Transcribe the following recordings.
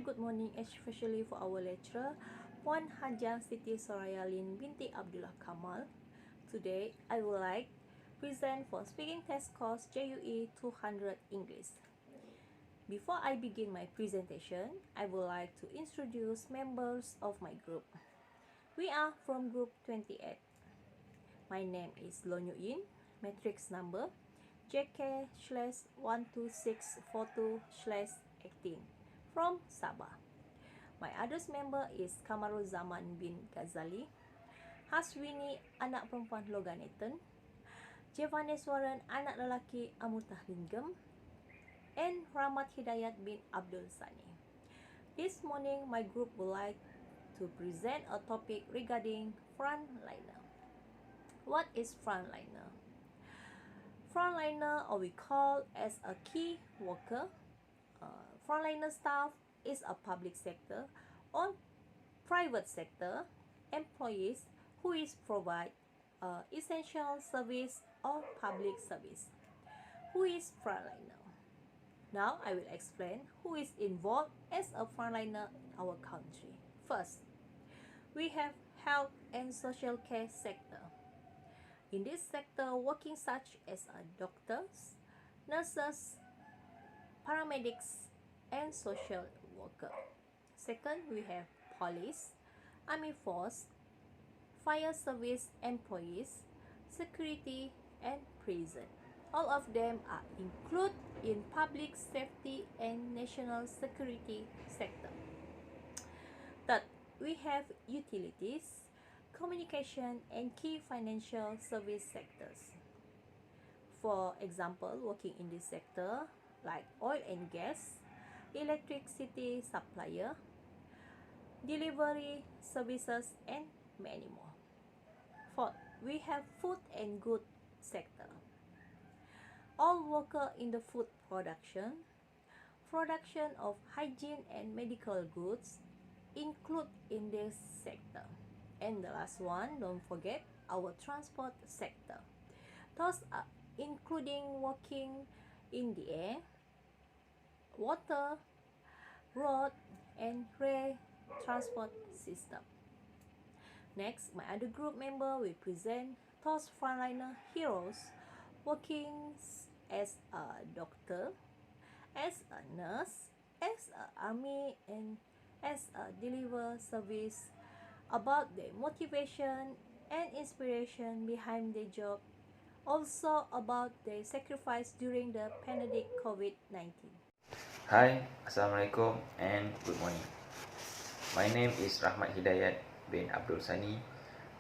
good morning, especially for our lecturer, Puan Hajah Siti Soraya Lin binti Abdullah Kamal. Today, I would like to present for speaking test course JUE 200 English. Before I begin my presentation, I would like to introduce members of my group. We are from group 28. My name is Lonyo Yin, matrix number JK/12642/18 from Sabah. My other member is Kamarul Zaman bin Ghazali, Haswini anak perempuan Loganeton, Jevaneswaran anak lelaki Amutah Linggem, and Rahmat Hidayat bin Abdul Sani. This morning, my group would like to present a topic regarding frontliner. What is frontliner? Frontliner, or we call as a key worker, frontliner staff is a public sector or private sector employees who is provide essential service or public service. Who is frontliner? Now I will explain who is involved as a frontliner in our country. First, we have health and social care sector. In this sector, working such as doctors, nurses, paramedics, and social worker. Second, we have police, army force, fire service employees, security, and prison. All of them are included in public safety and national security sector. Third, we have utilities, communication, and key financial service sectors. For example, working in this sector like oil and gas, electricity supplier, delivery services, and many more. Fourth, we have food and good sector. All workers in the food production of hygiene and medical goods include in this sector. And the last one, don't forget our transport sector. Those are including working in the air, water, road, and rail transport system. Next, my other group member will present those frontliner heroes working as a doctor, as a nurse, as an army, and as a delivery service, about their motivation and inspiration behind their job, also about their sacrifice during the pandemic COVID-19. Hi, Assalamualaikum and good morning. My name is Rahmat Hidayat bin Abdul Sani.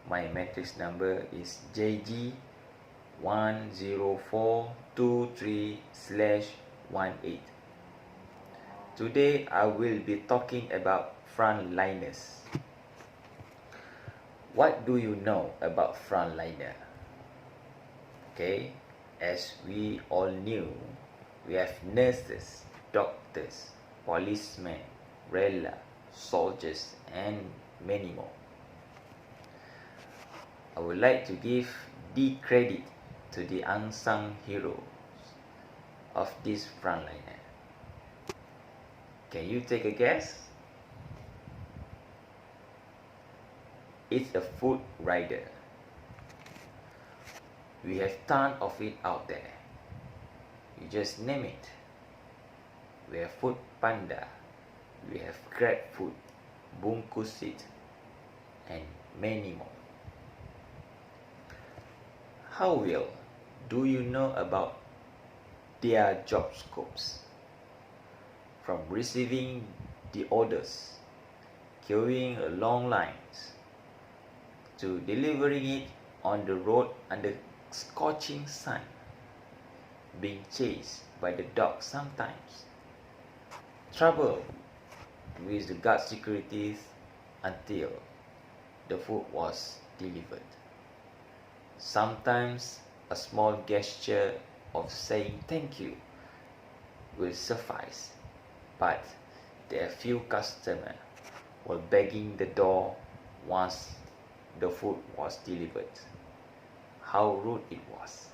My matrix number is JG10423/18. Today I will be talking about frontliners. What do you know about frontliner? Okay, as we all knew, we have nurses, doctors, policemen, rela, soldiers, and many more. I would like to give the credit to the unsung heroes of this frontliner. Can you take a guess? It's a food rider. We have tons of it out there. You just name it. We have Food Panda, we have Grab Food, Bungkus It, and many more. How well do you know about their job scopes? From receiving the orders, queuing long lines, to delivering it on the road under scorching sun, being chased by the dogs sometimes, trouble with the guard securities until the food was delivered. Sometimes a small gesture of saying thank you will suffice, but there are few customers were begging the door once the food was delivered. How rude it was.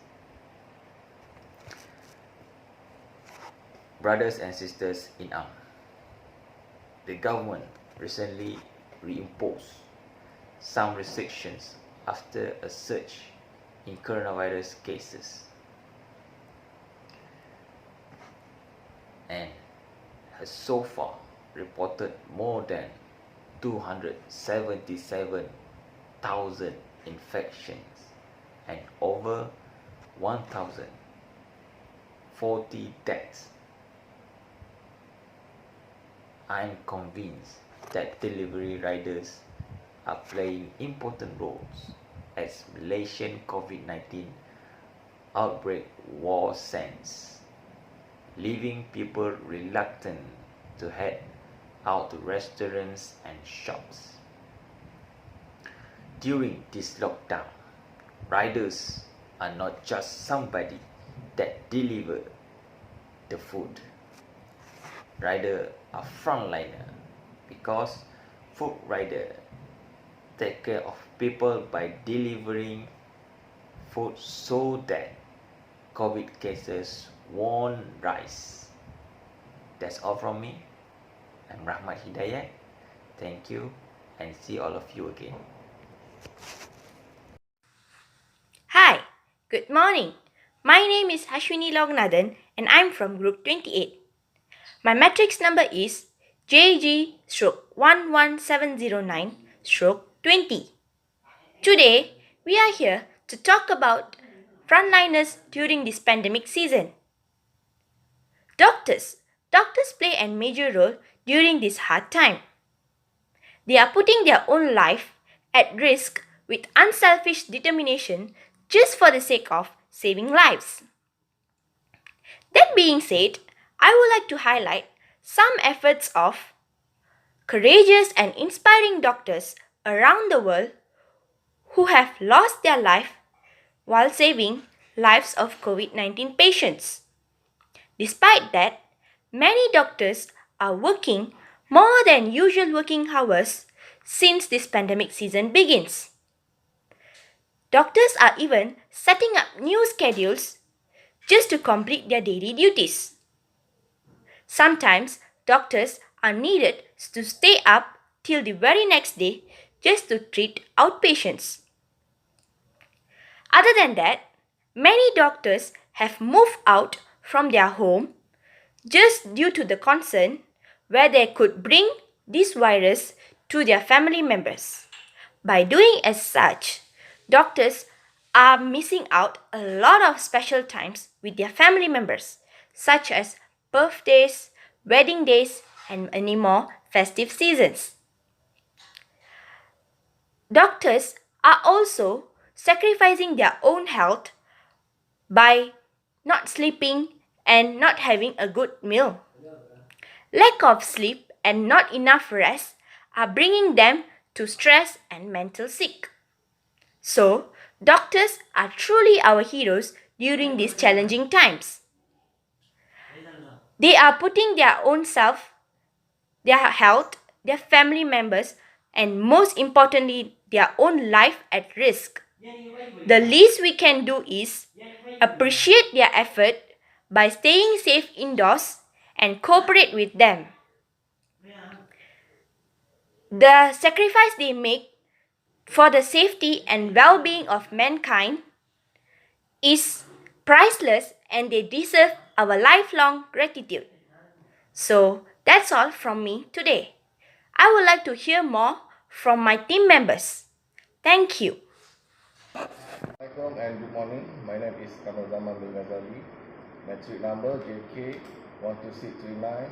Brothers and sisters in arms, the government recently reimposed some restrictions after a surge in coronavirus cases and has so far reported more than 277,000 infections and over 1,040 deaths. I am convinced that delivery riders are playing important roles as Malaysian COVID-19 outbreak worsens, leaving people reluctant to head out to restaurants and shops. During this lockdown, riders are not just somebody that deliver the food. Riders are frontliner because food riders take care of people by delivering food so that COVID cases won't rise. That's all from me. I'm Rahmat Hidayat. Thank you and see all of you again. Hi, good morning. My name is Ashwini Lognathan and I'm from Group 28. My matrix number is JG-11709-20. Today, we are here to talk about frontliners during this pandemic season. Doctors play a major role during this hard time. They are putting their own life at risk with unselfish determination just for the sake of saving lives. That being said, I would like to highlight some efforts of courageous and inspiring doctors around the world who have lost their life while saving lives of COVID-19 patients. Despite that, many doctors are working more than usual working hours since this pandemic season begins. Doctors are even setting up new schedules just to complete their daily duties. Sometimes doctors are needed to stay up till the very next day just to treat outpatients. Other than that, many doctors have moved out from their home just due to the concern where they could bring this virus to their family members. By doing as such, doctors are missing out a lot of special times with their family members, such as birthdays, wedding days, and many more festive seasons. Doctors are also sacrificing their own health by not sleeping and not having a good meal. Lack of sleep and not enough rest are bringing them to stress and mental sick. So, doctors are truly our heroes during these challenging times. They are putting their own self, their health, their family members, and most importantly, their own life at risk. The least we can do is appreciate their effort by staying safe indoors and cooperate with them. The sacrifice they make for the safety and well-being of mankind is priceless and they deserve our lifelong gratitude. So that's all from me today. I would like to hear more from my team members. Thank you. Assalamualaikum and good morning. My name is Kamal Zaman bin Ghazali. Matric number JK 12639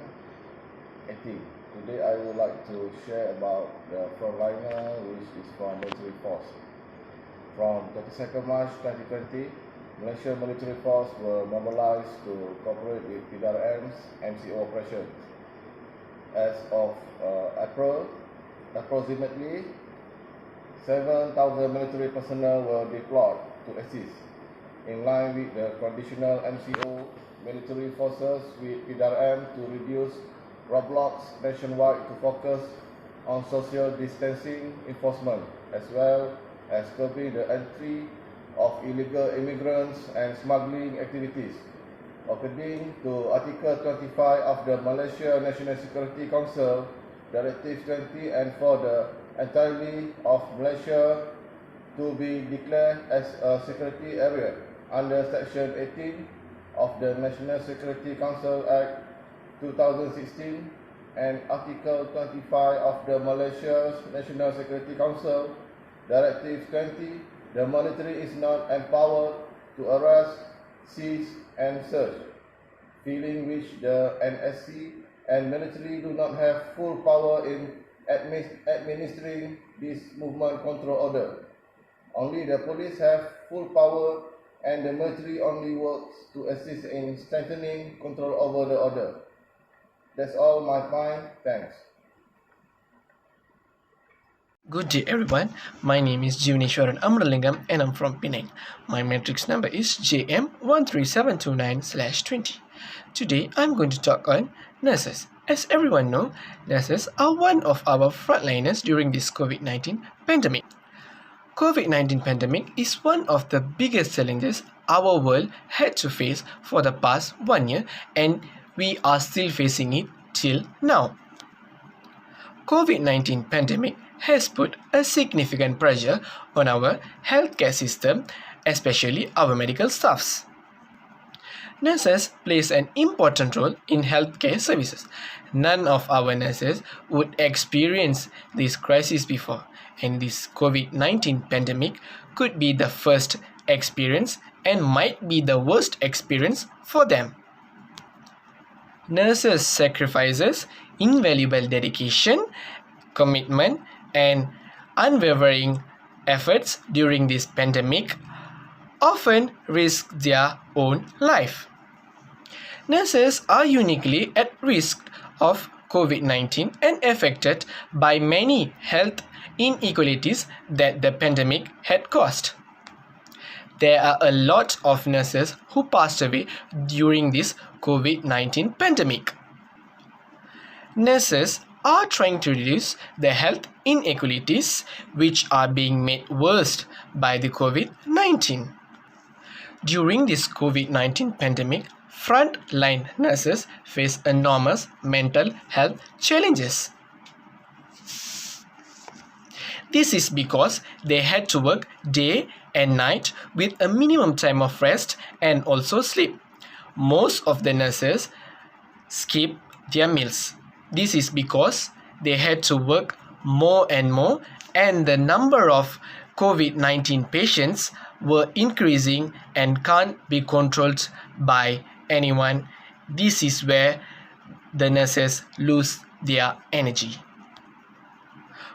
18. Today I would like to share about the frontliner which is from military force. From 22nd March 2020, Malaysia military force were mobilized to cooperate with PRM's MCO operations. As of April, approximately 7,000 military personnel were deployed to assist. In line with the conditional MCO, military forces with PRM to reduce roadblocks nationwide to focus on social distancing enforcement as well as curbing the entry of illegal immigrants and smuggling activities. According to Article 25 of the Malaysia National Security Council, Directive 20, and for the entirety of Malaysia to be declared as a security area under Section 18 of the National Security Council Act 2016 and Article 25 of the Malaysia's National Security Council Directive 20, the military is not empowered to arrest, seize and search, feeling which the NSC and military do not have full power in administering this movement control order. Only the police have full power and the military only works to assist in strengthening control over the order. That's all my point. Thanks. Good day everyone, my name is Jivaneshwaran Amralingam and I'm from Penang. My matrix number is JM13729/20. Today I'm going to talk on nurses. As everyone knows, nurses are one of our frontliners during this COVID-19 pandemic. COVID-19 pandemic is one of the biggest challenges our world had to face for the past 1 year and we are still facing it till now. COVID-19 pandemic has put a significant pressure on our healthcare system, especially our medical staffs. Nurses plays an important role in healthcare services. None of our nurses would experience this crisis before, and this COVID-19 pandemic could be the first experience and might be the worst experience for them. Nurses sacrifices invaluable dedication, commitment, and unwavering efforts during this pandemic often risk their own life. Nurses are uniquely at risk of COVID-19 and affected by many health inequalities that the pandemic had caused. There are a lot of nurses who passed away during this COVID-19 pandemic. Nurses are trying to reduce the health inequalities which are being made worse by the COVID-19. During this COVID-19 pandemic, frontline nurses face enormous mental health challenges. This is because they had to work day and night with a minimum time of rest and also sleep. Most of the nurses skip their meals. This is because they had to work more and more and the number of COVID-19 patients were increasing and can't be controlled by anyone. This is where the nurses lose their energy.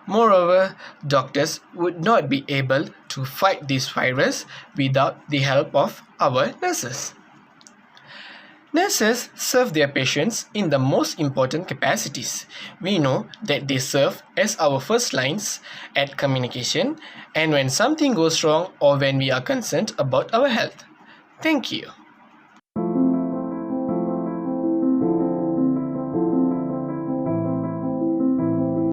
Moreover, doctors would not be able to fight this virus without the help of our nurses. Nurses serve their patients in the most important capacities. We know that they serve as our first lines at communication and when something goes wrong or when we are concerned about our health. Thank you.